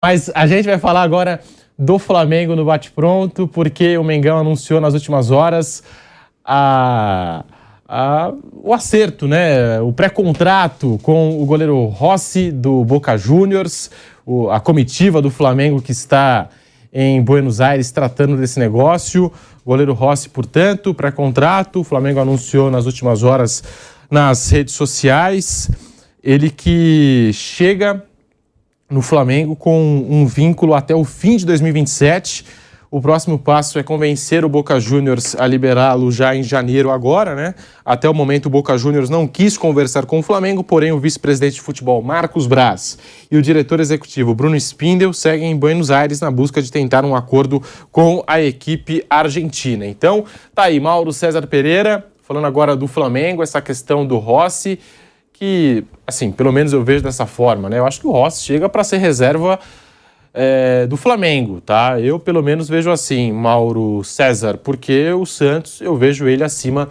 Mas a gente vai falar agora do Flamengo no bate-pronto, porque o Mengão anunciou nas últimas horas o acerto, né? O pré-contrato com o goleiro Rossi do Boca Juniors, a comitiva do Flamengo que está em Buenos Aires tratando desse negócio. O goleiro Rossi, portanto, pré-contrato, o Flamengo anunciou nas últimas horas nas redes sociais. Ele que chega no Flamengo com um vínculo até o fim de 2027. O próximo passo é convencer o Boca Juniors a liberá-lo já em janeiro agora, né? Até o momento o Boca Juniors não quis conversar com o Flamengo, porém o vice-presidente de futebol Marcos Braz e o diretor executivo Bruno Spindel seguem em Buenos Aires na busca de tentar um acordo com a equipe argentina. Então, tá aí Mauro César Pereira, falando agora do Flamengo, essa questão do Rossi, que, assim, pelo menos eu vejo dessa forma, né? Eu acho que o Rossi chega para ser reserva do Flamengo, tá? Eu, pelo menos, vejo assim, Mauro César, porque o Santos, eu vejo ele acima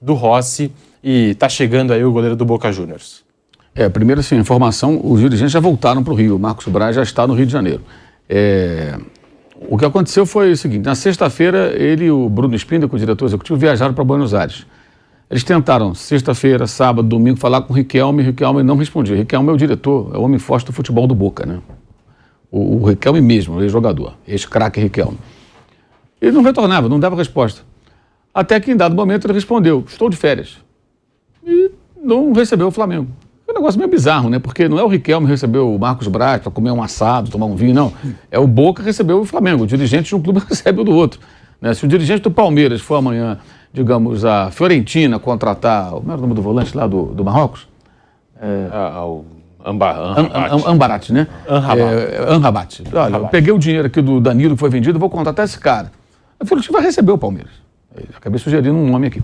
do Rossi e tá chegando aí o goleiro do Boca Juniors. Primeiro, assim, informação, os dirigentes já voltaram para o Rio, o Marcos Braz já está no Rio de Janeiro. O que aconteceu foi o seguinte, na sexta-feira, ele e o Bruno Spindel, o diretor executivo, viajaram para Buenos Aires. Eles tentaram, sexta-feira, sábado, domingo, falar com o Riquelme não respondia. O Riquelme é o diretor, é o homem forte do futebol do Boca, né? O Riquelme mesmo, o ex-jogador, ex-craque Riquelme. Ele não retornava, não dava resposta. Até que em dado momento ele respondeu, estou de férias. E não recebeu o Flamengo. É um negócio meio bizarro, né? Porque não é o Riquelme que recebeu o Marcos Braz para comer um assado, tomar um vinho, não. É o Boca que recebeu o Flamengo. O dirigente de um clube recebe o do outro. Né? Se o dirigente do Palmeiras for amanhã, digamos, a Fiorentina contratar, como era o nome do volante lá do Marrocos? Ambarat, né? Amrabat. Olha, eu peguei o dinheiro aqui do Danilo que foi vendido, vou contratar esse cara. A Fiorentina vai receber o Palmeiras. Acabei sugerindo um nome aqui.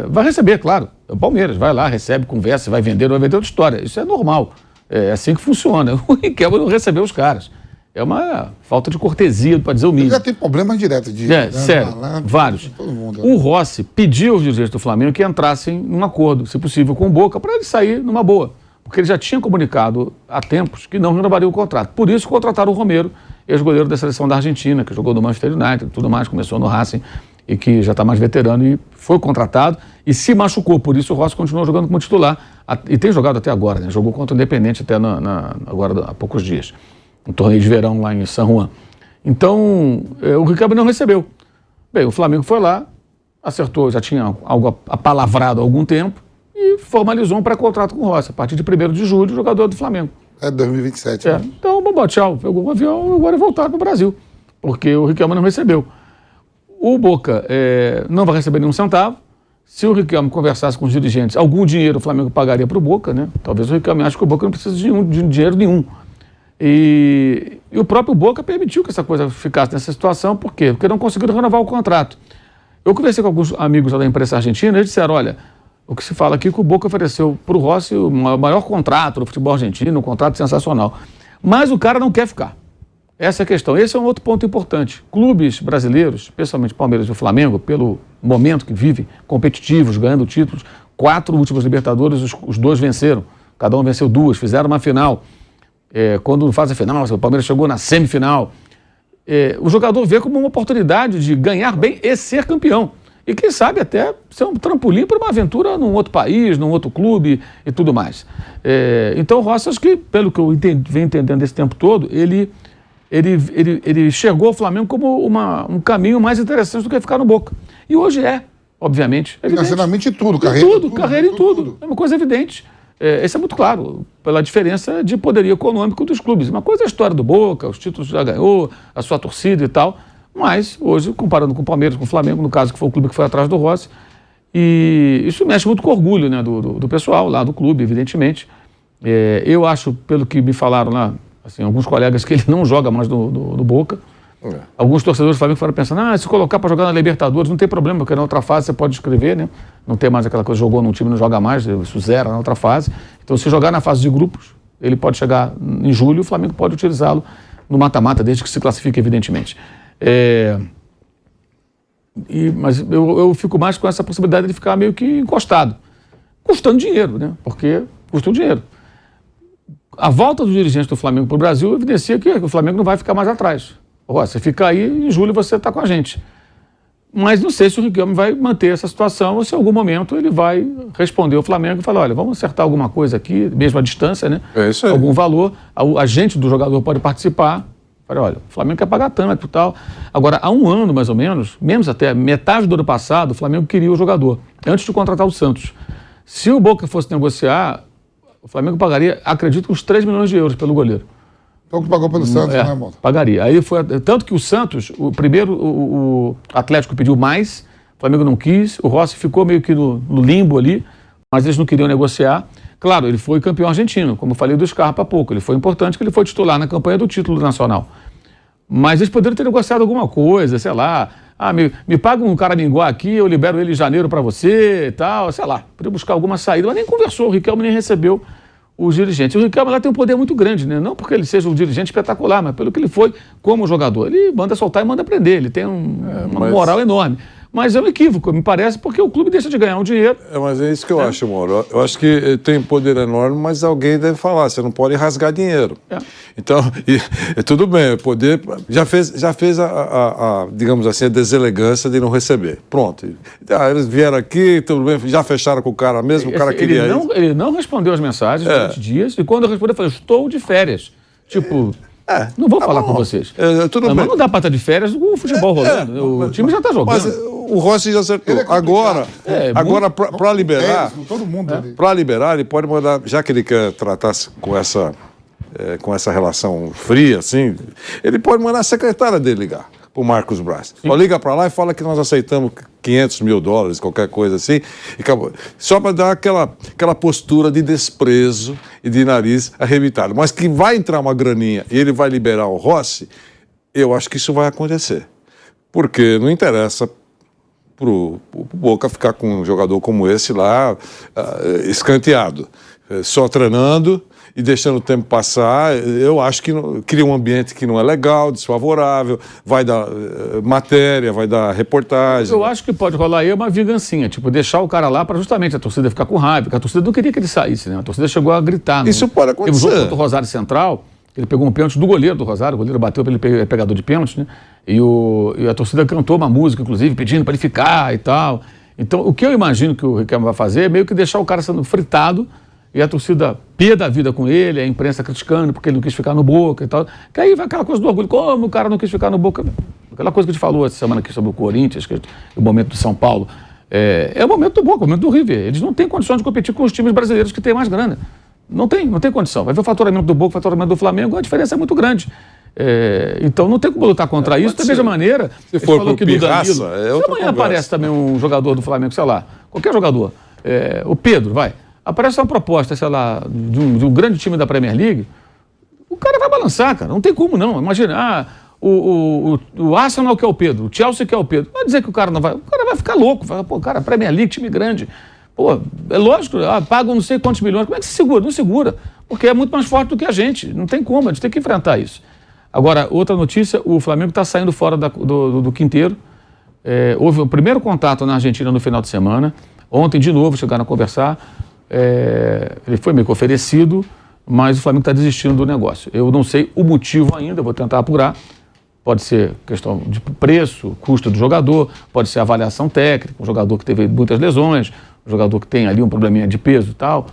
Vai receber, claro. O Palmeiras vai lá, recebe, conversa, vai vender outra história. Isso é normal. É assim que funciona. O Riquelme não recebeu os caras. É uma falta de cortesia, para dizer o mínimo. Já tem problemas diretos de... sério, vários. Todo mundo, o Rossi pediu aos dirigentes do Flamengo que entrassem num acordo, se possível, com o Boca, para ele sair numa boa. Porque ele já tinha comunicado há tempos que não renovaria o contrato. Por isso contrataram o Romero, ex-goleiro da seleção da Argentina, que jogou no Manchester United e tudo mais, começou no Racing e que já está mais veterano e foi contratado e se machucou. Por isso o Rossi continuou jogando como titular e tem jogado até agora, né? Jogou contra o Independente até agora há poucos dias. Um torneio de verão lá em San Juan. Então, o Riquelme não recebeu. Bem, o Flamengo foi lá, acertou, já tinha algo apalavrado há algum tempo e formalizou um pré-contrato com o Rossi. A partir de 1º de julho, jogador do Flamengo. 2027. Né? Então, bom, tchau. Pegou um avião e agora voltar para o Brasil, porque o Riquelme não recebeu. O Boca não vai receber nenhum centavo. Se o Riquelme conversasse com os dirigentes, algum dinheiro o Flamengo pagaria para o Boca, né? Talvez o Riquelme ache que o Boca não precisa de dinheiro nenhum. E o próprio Boca permitiu que essa coisa ficasse nessa situação. Por quê? Porque não conseguiram renovar o contrato. Eu conversei com alguns amigos lá da imprensa argentina e eles disseram, olha, o que se fala aqui é que o Boca ofereceu para o Rossi o maior contrato do futebol argentino, um contrato sensacional. Mas o cara não quer ficar. Essa é a questão. Esse é um outro ponto importante. Clubes brasileiros, especialmente Palmeiras e o Flamengo, pelo momento que vivem, competitivos, ganhando títulos, 4 últimos Libertadores, os 2 venceram. Cada um venceu 2, fizeram uma final. Quando faz a final, o Palmeiras chegou na semifinal. O jogador vê como uma oportunidade de ganhar bem e ser campeão. E quem sabe até ser um trampolim para uma aventura num outro país, num outro clube e tudo mais. Então o Rossi, acho que, pelo que eu venho entendendo esse tempo todo, ele chegou ao Flamengo como um caminho mais interessante do que ficar no Boca. E hoje obviamente. Financeiramente tudo, carreira em tudo. É uma coisa evidente. Isso é muito claro, pela diferença de poderio econômico dos clubes. Uma coisa é a história do Boca, os títulos que já ganhou, a sua torcida e tal, mas hoje, comparando com o Palmeiras, com o Flamengo, no caso que foi o clube que foi atrás do Rossi, e isso mexe muito com o orgulho, né, do pessoal lá do clube, evidentemente. Eu acho, pelo que me falaram lá, assim, alguns colegas, que ele não joga mais no Boca. Alguns torcedores do Flamengo foram pensando, se colocar para jogar na Libertadores não tem problema, porque na outra fase você pode escrever, né? Não tem mais aquela coisa, jogou num time, não joga mais, isso zera na outra fase. Então, se jogar na fase de grupos, ele pode chegar em julho e o Flamengo pode utilizá-lo no mata-mata, desde que se classifique, evidentemente. Mas eu fico mais com essa possibilidade de ficar meio que encostado, custando dinheiro, né? Porque custa um dinheiro. A volta dos dirigentes do Flamengo para o Brasil evidencia que o Flamengo não vai ficar mais atrás. Você fica aí, em julho você está com a gente. Mas não sei se o Riquelme vai manter essa situação ou se em algum momento ele vai responder ao Flamengo e falar, olha, vamos acertar alguma coisa aqui, mesmo à distância, né? É isso aí. Algum valor, o agente do jogador pode participar. Falei, olha, o Flamengo quer pagar tanto e tal. Agora, há um ano, mais ou menos até metade do ano passado, o Flamengo queria o jogador, antes de contratar o Santos. Se o Boca fosse negociar, o Flamengo pagaria, acredito, uns 3 milhões de euros pelo goleiro. Então que pagou pelo Santos, né, irmão? Pagaria. Aí foi, tanto que o Santos, o Atlético pediu mais, o Flamengo não quis, o Rossi ficou meio que no limbo ali, mas eles não queriam negociar. Claro, ele foi campeão argentino, como eu falei do Scarpa há pouco. Ele foi importante, que ele foi titular na campanha do título nacional. Mas eles poderiam ter negociado alguma coisa, sei lá. Me paga um Caraminguá aqui, eu libero ele em janeiro para você e tal, sei lá. Podia buscar alguma saída, mas nem conversou, o Riquelme nem recebeu os dirigentes. O Riquelme lá tem um poder muito grande, né? Não porque ele seja um dirigente espetacular, mas pelo que ele foi como jogador. Ele manda soltar e manda prender, ele tem uma moral enorme. Mas é um equívoco, me parece, porque o clube deixa de ganhar um dinheiro. Mas é isso que eu acho, Mauro. Eu acho que tem poder enorme, mas alguém deve falar, você não pode rasgar dinheiro. Então, tudo bem, o poder já fez a digamos assim, a deselegância de não receber. Pronto. Eles vieram aqui, tudo bem, já fecharam com o cara mesmo, o cara queria ele não respondeu as mensagens durante dias, e quando eu respondi, eu falei, estou de férias. Tipo... não vou falar com vocês. Tudo bem. Mas não dá para estar de férias com o futebol rolando. O time já está jogando. Mas o Rossi já acertou. Agora para liberar, todo mundo ali. Para liberar, ele pode mandar, já que ele quer tratar com essa relação fria, assim, ele pode mandar a secretária dele ligar para o Marcos Braz. Liga para lá e fala que nós aceitamos $500 mil, qualquer coisa assim, e acabou. Só para dar aquela postura de desprezo e de nariz arrebitado. Mas que vai entrar uma graninha e ele vai liberar o Rossi, eu acho que isso vai acontecer. Porque não interessa pro Boca ficar com um jogador como esse lá, escanteado, só treinando e deixando o tempo passar. Eu acho que cria um ambiente que não é legal, desfavorável, vai dar matéria, vai dar reportagem. Eu acho que pode rolar aí uma vingancinha, tipo, deixar o cara lá para justamente a torcida ficar com raiva, porque a torcida não queria que ele saísse, né? A torcida chegou a gritar. Isso pode acontecer. Teve um jogo contra o Rosário Central, ele pegou um pênalti do goleiro do Rosário, o goleiro bateu para ele pegador de pênalti, né? E a torcida cantou uma música, inclusive, pedindo para ele ficar e tal. Então, o que eu imagino que o Riquelme vai fazer é meio que deixar o cara sendo fritado e a torcida pia da vida com ele, a imprensa criticando porque ele não quis ficar no Boca e tal. Que aí vai aquela coisa do orgulho, como o cara não quis ficar no Boca? Aquela coisa que a gente falou essa semana aqui sobre o Corinthians, o momento do São Paulo. É o momento do Boca, o momento do River. Eles não têm condições de competir com os times brasileiros que têm mais grana. Não tem condição. Vai ver o faturamento do Boca, o faturamento do Flamengo, a diferença é muito grande. Então não tem como lutar contra isso. Da mesma maneira, se for falou pro aqui do pirraça, Danilo. Se amanhã aparece também um jogador do Flamengo, sei lá, qualquer jogador, o Pedro, aparece uma proposta, sei lá, de um grande time da Premier League, o cara vai balançar, cara. Não tem como não. Imagina, o Arsenal quer o Pedro, o Chelsea quer o Pedro. Vai dizer que o cara não vai. O cara vai ficar louco. Vai, cara, Premier League, time grande. Pô, é lógico, pagam não sei quantos milhões. Como é que se segura? Não segura. Porque é muito mais forte do que a gente. Não tem como, a gente tem que enfrentar isso. Agora, outra notícia, o Flamengo está saindo fora do quinteiro. Houve o primeiro contato na Argentina no final de semana. Ontem, de novo, chegaram a conversar. Ele foi meio que oferecido, mas o Flamengo está desistindo do negócio. Eu não sei o motivo ainda, vou tentar apurar. Pode ser questão de preço, custo do jogador, pode ser avaliação técnica, um jogador que teve muitas lesões, um jogador que tem ali um probleminha de peso e tal.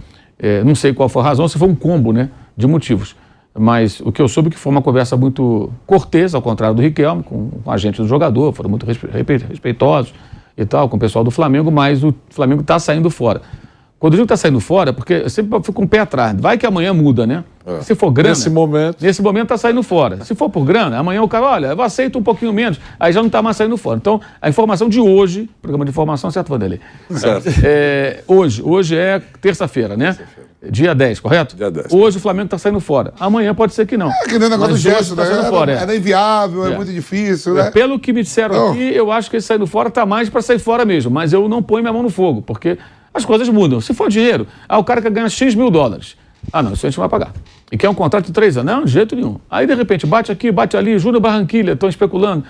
Não sei qual foi a razão, se foi um combo, né, de motivos. Mas o que eu soube que foi uma conversa muito cortês, ao contrário do Riquelme, com a agente do jogador, foram muito respeitosos e tal, com o pessoal do Flamengo, mas o Flamengo está saindo fora. Quando eu digo que está saindo fora, porque eu sempre fico um pé atrás. Vai que amanhã muda, né? Se for grana... Nesse momento está saindo fora. Se for por grana, amanhã o cara, olha, eu aceito um pouquinho menos, aí já não está mais saindo fora. Então, a informação de hoje, programa de informação, certo, Vanderlei? Certo. Hoje é terça-feira, né? Dia 10, correto? Dia 10. Hoje o Flamengo está saindo fora. Amanhã pode ser que não. Que nem o negócio do gesto, né? Era inviável, é muito difícil, né? Pelo que me disseram aqui, eu acho que esse saindo fora está mais para sair fora mesmo. Mas eu não ponho minha mão no fogo, porque as coisas mudam. Se for dinheiro, o cara quer ganhar X mil dólares. Não, isso a gente não vai pagar. E quer um contrato de 3 anos? Não, de jeito nenhum. Aí, de repente, bate aqui, bate ali, Júnior Barranquilla, estão especulando.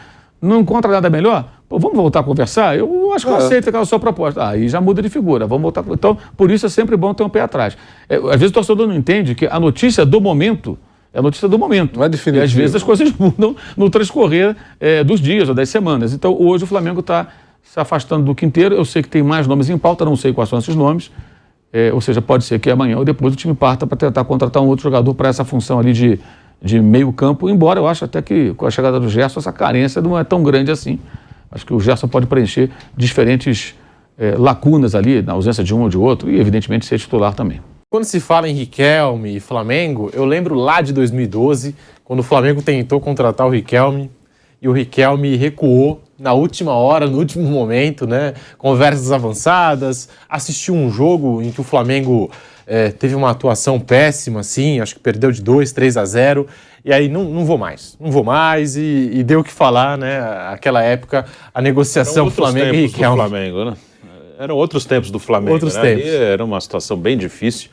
Não encontra nada melhor? Pô, vamos voltar a conversar? Eu acho que eu aceito aquela sua proposta. Aí já muda de figura, vamos voltar. Então, por isso é sempre bom ter um pé atrás. Às vezes o torcedor não entende que a notícia do momento é a notícia do momento. Não é definitivo. E às vezes as coisas mudam no transcorrer dos dias ou das semanas. Então, hoje o Flamengo está se afastando do Quinteiro. Eu sei que tem mais nomes em pauta, não sei quais são esses nomes. Ou seja, pode ser que amanhã ou depois o time parta para tentar contratar um outro jogador para essa função ali de meio campo, embora eu acho até que com a chegada do Gerson essa carência não é tão grande assim. Acho que o Gerson pode preencher diferentes lacunas ali, na ausência de um ou de outro, e evidentemente ser titular também. Quando se fala em Riquelme e Flamengo, eu lembro lá de 2012, quando o Flamengo tentou contratar o Riquelme, e o Riquelme recuou na última hora, no último momento, né? Conversas avançadas, assistiu um jogo em que o Flamengo teve uma atuação péssima, assim, acho que perdeu de 2-3-0, e aí não vou mais, e deu o que falar, né? Aquela época, a negociação Flamengo e Riquelme. Flamengo, né? Eram outros tempos do Flamengo, outros né? tempos. Ali era uma situação bem difícil.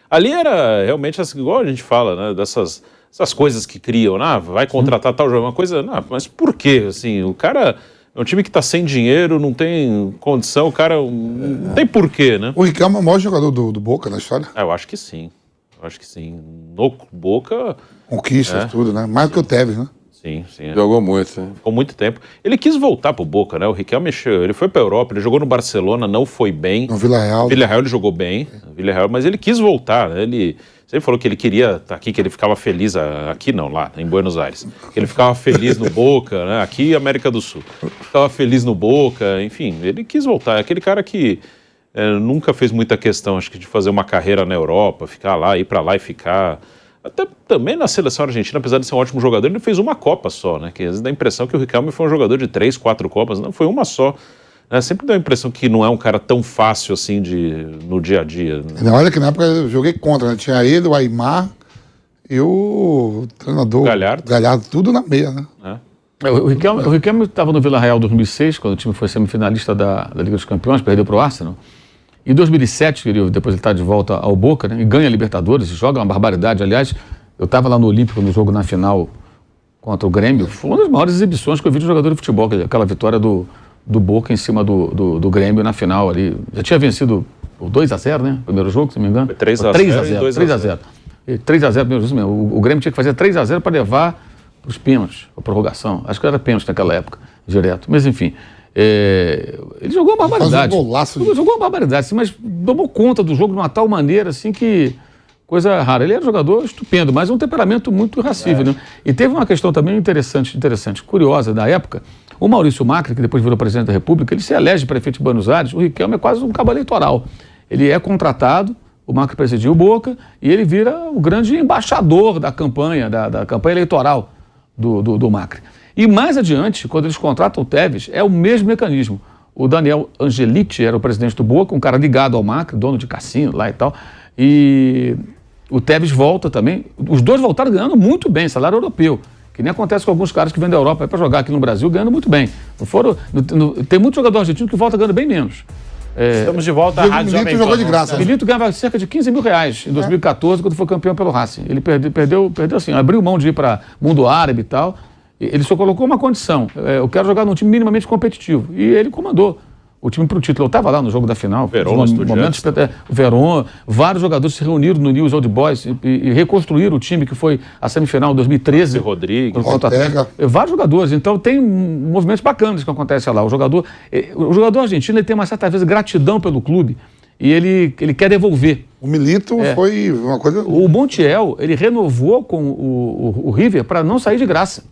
Ali era realmente, assim, igual a gente fala, né? Essas coisas que criam, vai contratar tal jogo, uma coisa, mas por quê? Assim, o cara é um time que está sem dinheiro, não tem condição, o cara não tem porquê, né? O Riquelme é o maior jogador do Boca na história? Eu acho que sim. No Boca... Conquistas, tudo, né? Mais do que o Tevez, né? Sim. Jogou muito, né? Ficou muito tempo. Ele quis voltar pro Boca, né? O Riquelme ele foi pra Europa, ele jogou no Barcelona, não foi bem. No Vila Real. Ele jogou bem, mas ele quis voltar, né? Ele sempre falou que ele queria estar aqui, que ele ficava feliz, aqui não, lá em Buenos Aires. Que ele ficava feliz no Boca, né? Aqui América do Sul. Ficava feliz no Boca, enfim, ele quis voltar. É aquele cara que nunca fez muita questão, acho que, de fazer uma carreira na Europa, ficar lá, ir pra lá e ficar... Até também na seleção argentina, apesar de ser um ótimo jogador, ele fez uma Copa só, né? Que às vezes dá a impressão que o Riquelme foi um jogador de 3, 4 Copas, não, foi uma só. Né? Sempre dá a impressão que não é um cara tão fácil assim no dia a dia. Né? Olha que na época eu joguei contra, né? Tinha ele, o Aimar e o treinador Galhardo, tudo na meia, né? O Riquelme estava no Vila Real em 2006, quando o time foi semifinalista da Liga dos Campeões, perdeu para o Arsenal. Em 2007, depois ele está de volta ao Boca, né, e ganha a Libertadores, joga uma barbaridade. Aliás, eu estava lá no Olímpico no jogo na final contra o Grêmio. Foi uma das maiores exibições que eu vi de jogador de futebol, aquela vitória do Boca em cima do Grêmio na final ali. Já tinha vencido por 2-0, né? Primeiro jogo, se não me engano. Foi 3-0. 3-0. 3-0, primeiro jogo mesmo. O Grêmio tinha que fazer 3-0 para levar para os pênaltis, a prorrogação. Acho que era pênalti naquela época, direto. Mas enfim... ele jogou uma barbaridade. Jogou uma barbaridade, assim, mas tomou conta do jogo de uma tal maneira assim que coisa rara. Ele era um jogador estupendo, mas um temperamento muito irracível, né? E teve uma questão também interessante, curiosa da época. O Maurício Macri, que depois virou presidente da República, ele se elege prefeito de Buenos Aires. O Riquelme é quase um cabo eleitoral. Ele é contratado, o Macri presidiu o Boca e ele vira o grande embaixador da campanha, da campanha eleitoral do Macri. E mais adiante, quando eles contratam o Tevez, é o mesmo mecanismo. O Daniel Angeliti era o presidente do Boca, um cara ligado ao Macri, dono de cassino lá e tal. E o Tevez volta também. Os dois voltaram ganhando muito bem, salário europeu. Que nem acontece com alguns caras que vêm da Europa para jogar aqui no Brasil, ganhando muito bem. Tem muito jogador argentino que volta ganhando bem menos. Estamos de volta à Rádio Jovem Pan. Jogou de graça. Milito ganhava cerca de 15 mil reais em 2014, quando foi campeão pelo Racing. Ele perdeu assim, abriu mão de ir para mundo árabe e tal. Ele só colocou uma condição: eu quero jogar num time minimamente competitivo. E ele comandou o time para o título. Eu estava lá no jogo da final. Verón, o Verón, vários jogadores se reuniram no News Old Boys e reconstruíram o time que foi a semifinal em 2013. Rodrigues, vários jogadores. Então tem movimentos bacanas que acontecem lá. O jogador argentino ele tem uma certa vez gratidão pelo clube e ele quer devolver. O Milito foi uma coisa... O Montiel, ele renovou com o River para não sair de graça.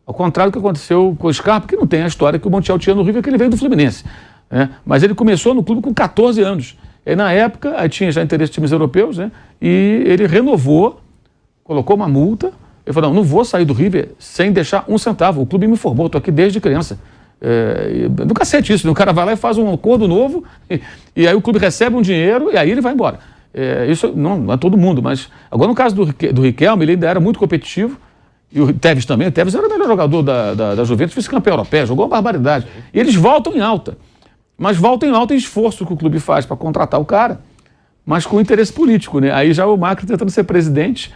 Ao contrário do que aconteceu com o Scarpa, que não tem a história que o Montiel tinha no River, que ele veio do Fluminense. Né? Mas ele começou no clube com 14 anos. E na época, aí tinha já interesse de times europeus, né? E ele renovou, colocou uma multa. Ele falou, não vou sair do River sem deixar um centavo. O clube me informou, estou aqui desde criança. Do cacete isso, né? O cara vai lá e faz um acordo novo, e aí o clube recebe um dinheiro e aí ele vai embora. Isso não é todo mundo, mas... Agora, no caso do Riquelme, ele ainda era muito competitivo. E o Tevez também. O Tevez era o melhor jogador da Juventus, vice-campeão europeu, jogou uma barbaridade. E eles voltam em alta. Mas voltam em alta em esforço que o clube faz para contratar o cara, mas com interesse político, né? Aí já o Macri tentando ser presidente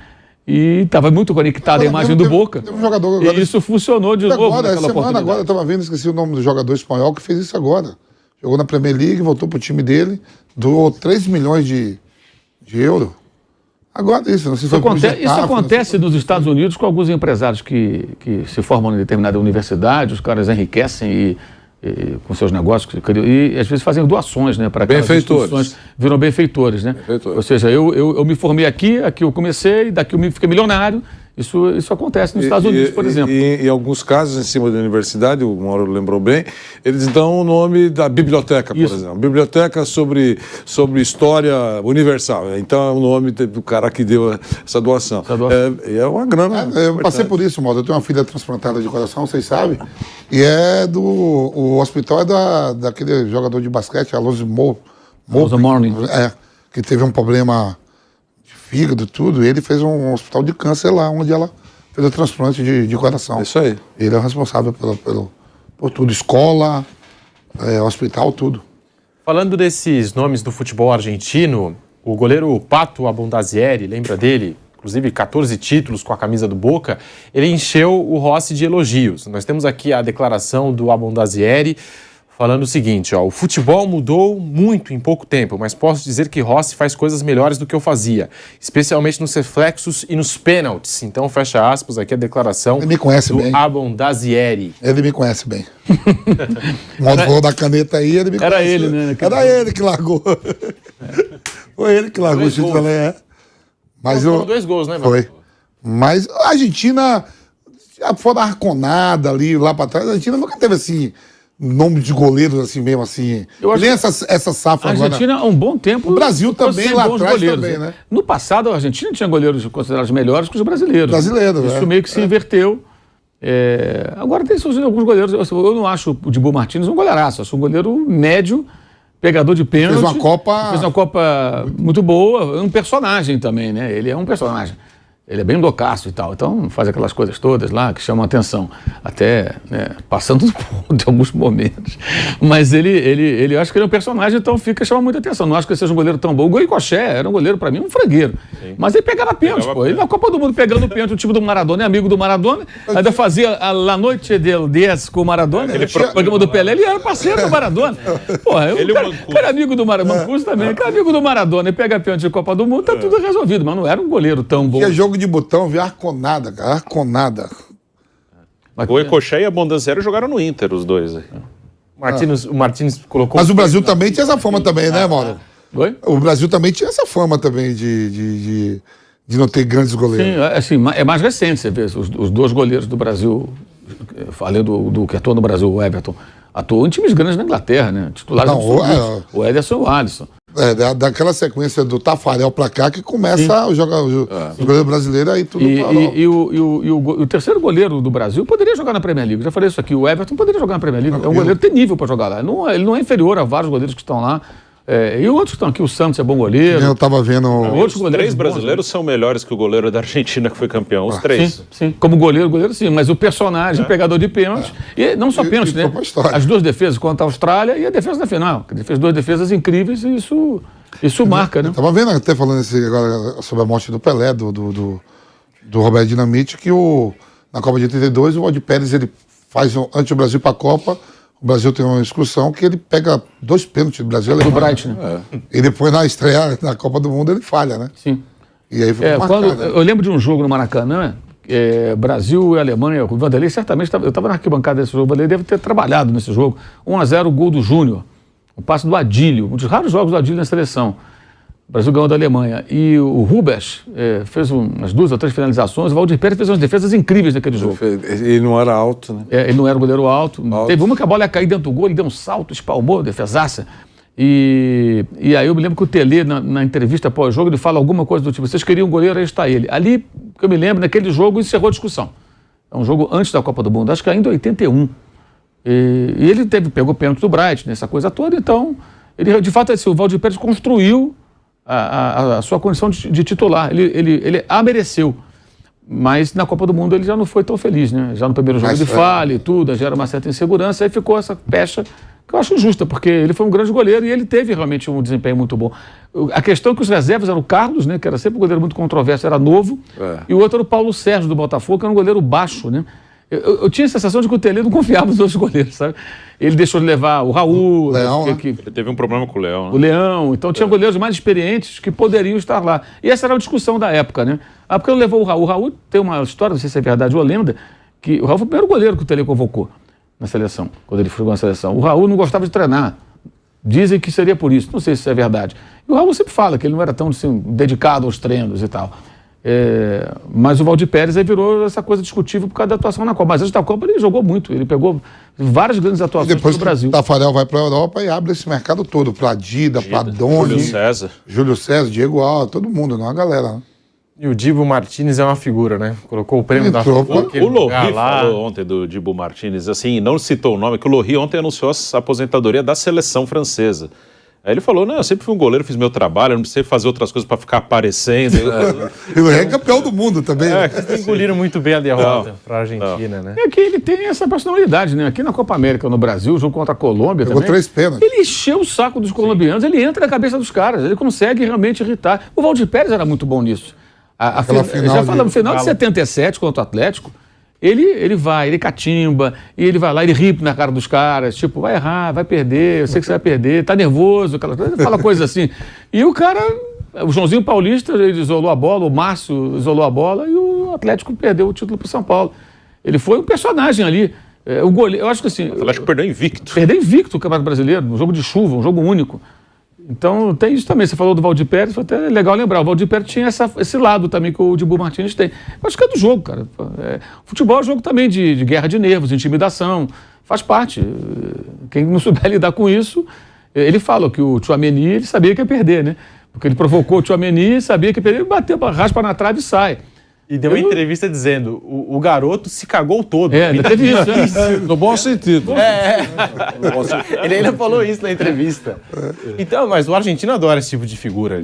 e estava muito conectada a imagem do Boca. Tem um jogador, e isso funcionou de novo agora, naquela oportunidade. Agora eu estava vendo, esqueci o nome do jogador espanhol que fez isso agora. Jogou na Premier League, voltou pro time dele, doou 3 milhões de euros. Agora isso, não sei se foi isso acontece nos Estados Unidos com alguns empresários que se formam em determinada universidade, os caras enriquecem e com seus negócios e às vezes fazem doações, né, para aquelas instituições, viram benfeitores, né? Ou seja, eu me formei aqui eu comecei, daqui eu fiquei milionário. Isso acontece nos Estados Unidos, por exemplo. E em alguns casos, em cima da universidade, o Mauro lembrou bem, eles dão o nome da biblioteca, por exemplo. Biblioteca sobre História Universal. Então é o nome do cara que deu essa doação. É uma grana. Eu passei por isso, Mauro. Eu tenho uma filha transplantada de coração, vocês sabem. E o hospital é daquele jogador de basquete, Alonso Mourning. Que teve um problema fígado, tudo, ele fez um hospital de câncer lá, onde ela fez o transplante de coração. Isso aí. Ele é o responsável por tudo, escola, hospital, tudo. Falando desses nomes do futebol argentino, o goleiro Pato Abondazieri, lembra dele? Inclusive 14 títulos com a camisa do Boca, ele encheu o Rossi de elogios. Nós temos aqui a declaração do Abondazieri, falando o seguinte, o futebol mudou muito em pouco tempo, mas posso dizer que Rossi faz coisas melhores do que eu fazia, especialmente nos reflexos e nos pênaltis. Então, fecha aspas, aqui a declaração ele me conhece do bem. Abondazieri. Ele me conhece bem. O modo da caneta aí, ele me conhece. Era ele, né? Era ele que largou. Foi ele que largou o título. Mas foram 2 gols, né, Foi. Mas a Argentina, fora a Arconada ali, lá pra trás, a Argentina nunca teve assim nome de goleiros assim mesmo assim. Nem essa safra agora. A Argentina há um bom tempo. O Brasil também lá atrás também, né? No passado a Argentina tinha goleiros considerados melhores que os brasileiros. Isso né? meio que se inverteu. Agora tem surgido alguns goleiros. Eu não acho o Dibu Martínez um goleiraço. Acho um goleiro médio, pegador de pênalti. Fez uma Copa muito boa. É um personagem também, né? Ele é um personagem. Ele é bem loucaço e tal, então faz aquelas coisas todas lá que chamam a atenção, até passando de alguns momentos. Mas ele acho que ele é um personagem, então chama muita atenção. Não acho que ele seja um goleiro tão bom. O Goicoechea era um goleiro, para mim, um frangueiro. Sim. Mas ele pegava pênalti, pô. Ele na Copa do Mundo pegando pênalti, o time do Maradona é amigo do Maradona, ainda fazia a La Noite del 10 com o Maradona, o programa do Pelé, ele era parceiro do Maradona. Porra, o cara é amigo do Maradona, Mancuso também, cara é amigo do Maradona, ele pega pênalti de Copa do Mundo, tá tudo resolvido, mas não era um goleiro tão bom. Tinha jogo de botão, vi Arconada, cara. Arconada. O Goicoechea e a Bondancieri jogaram no Inter, os dois aí. O Martínez colocou... Mas o Brasil também tinha essa fama também, né, Mauro? Oi? O Brasil também tinha essa fama também de não ter grandes goleiros. Sim, assim, é mais recente, você vê, os 2 goleiros do Brasil, falei do que atuou no Brasil, o Everton, atuou em times grandes na Inglaterra, né? Titulares o Ederson e o Alisson. Daquela sequência do Tafarel pra cá que começa o goleiro brasileiro aí tudo e o terceiro goleiro do Brasil poderia jogar na Premier League. Já falei isso aqui, o Everton poderia jogar na Premier League. É um goleiro que tem nível para jogar lá. Ele não é inferior a vários goleiros que estão lá. E outros que estão aqui, o Santos é bom goleiro. Eu estava vendo... Os 3 brasileiros são melhores que o goleiro da Argentina que foi campeão, os 3. Sim. Como goleiro sim, mas o personagem, pegador de pênalti, e não só pênalti, né? As 2 defesas contra a Austrália e a defesa da final. Ele fez 2 defesas incríveis e isso marca, né? Estava vendo até falando agora sobre a morte do Pelé, do Roberto Dinamite, que na Copa de 82 o Valdir Pérez ele faz antes do Brasil para a Copa. O Brasil tem uma excursão que ele pega 2 pênaltis do Brasil. Do Bright, né? E depois na estreia na Copa do Mundo ele falha, né? Sim. E aí foi marcado, eu lembro de um jogo no Maracanã, Brasil e Alemanha, o Vanderlei certamente, eu estava na arquibancada desse jogo, o Vanderlei deve ter trabalhado nesse jogo. 1-0, o gol do Júnior, o passe do Adílio, um dos raros jogos do Adílio na seleção. O Brasil ganhou da Alemanha. E o Rubens fez umas 2 ou 3 finalizações. O Valdir Pérez fez umas defesas incríveis naquele jogo. Ele não era alto, né? Ele não era um goleiro alto. Teve uma que a bola ia cair dentro do gol, ele deu um salto, espalmou, defesaça. E aí eu me lembro que o Tele, na entrevista pós-jogo, ele fala alguma coisa do tipo, vocês queriam um goleiro, aí está ele. Ali, que eu me lembro, naquele jogo, encerrou a discussão. É um jogo antes da Copa do Mundo, acho que ainda em 81. E ele pegou pênalti do Bright, nessa coisa toda, então, ele, de fato, o Valdir Pérez construiu a sua condição de titular. Ele a mereceu. Mas na Copa do Mundo ele já não foi tão feliz, né? Já no primeiro jogo ele falha e tudo, gera uma certa insegurança, aí ficou essa pecha que eu acho justa, porque ele foi um grande goleiro e ele teve realmente um desempenho muito bom. A questão é que os reservas eram o Carlos, né, que era sempre um goleiro muito controverso, era novo, e o outro era o Paulo Sérgio do Botafogo, que era um goleiro baixo, né? Eu tinha a sensação de que o Tele não confiava nos outros goleiros, sabe? Ele deixou de levar o Raul, Leão, né? Ele teve um problema com o Leão, né? o Leão, então tinha goleiros mais experientes que poderiam estar lá. E essa era a discussão da época, né? Ah, porque ele levou o Raul. O Raul tem uma história, não sei se é verdade ou lenda, que o Raul foi o primeiro goleiro que o Tele convocou na seleção, quando ele foi na seleção. O Raul não gostava de treinar. Dizem que seria por isso, não sei se isso é verdade. E o Raul sempre fala que ele não era tão assim, dedicado aos treinos e tal. Mas o Valdir Pérez aí virou essa coisa discutível por causa da atuação na Copa. Mas antes da Copa ele jogou muito, ele pegou várias grandes atuações Depois no Brasil. o Tafarel vai para a Europa e abre esse mercado todo, para Dida, para Doni, Júlio César. Diego Alves, todo mundo, não a galera. Né? E o Dibu Martínez é uma figura, né? Colocou o prêmio da Entrou, FIFA. pô. aquele O Lohri lugar lá. falou ontem do Dibu Martínez, assim, não citou o nome, que o Lohri ontem anunciou a aposentadoria da seleção francesa. Aí ele falou, não, eu sempre fui um goleiro, fiz meu trabalho, eu não precisei fazer outras coisas para ficar aparecendo. E o Rei é campeão do mundo também. né? Eles engoliram muito bem a derrota para a Argentina, né? É que ele tem essa personalidade, né? Aqui na Copa América, no Brasil, o jogo contra a Colômbia Pegou também. 3 pênaltis. Ele encheu o saco dos colombianos, ele entra na cabeça dos caras, ele consegue realmente irritar. O Valdir Pérez era muito bom nisso. Aquela final já falamos, no final de Galo. 77 contra o Atlético, ele vai, ele catimba, e ele vai lá, ele ri na cara dos caras, tipo, vai errar, vai perder, eu sei que você vai perder, tá nervoso, aquela coisa, ele fala coisa assim. E o cara, o Joãozinho Paulista, ele isolou a bola, o Márcio isolou a bola e o Atlético perdeu o título pro São Paulo. Ele foi um personagem ali. O goleiro, eu acho que assim. O Atlético perdeu invicto. Perdeu invicto o Campeonato Brasileiro, um jogo de chuva, um jogo único. Então tem isso também. Você falou do Valdir Pérez, foi até legal lembrar. O Valdir Pérez tinha esse lado também que o Dibu Martínez tem. Eu acho que é do jogo, cara. Futebol é um jogo também de guerra de nervos, de intimidação. Faz parte. Quem não souber lidar com isso, ele fala que o Tchouaméni, ele sabia que ia perder, né? Porque ele provocou o Tchouaméni, sabia que ia perder, ele bateu, raspa na trave e sai. E deu uma entrevista dizendo, o garoto se cagou todo. Ainda teve isso, né? No bom sentido. Ele ainda falou isso na entrevista. Então, mas o argentino adora esse tipo de figura.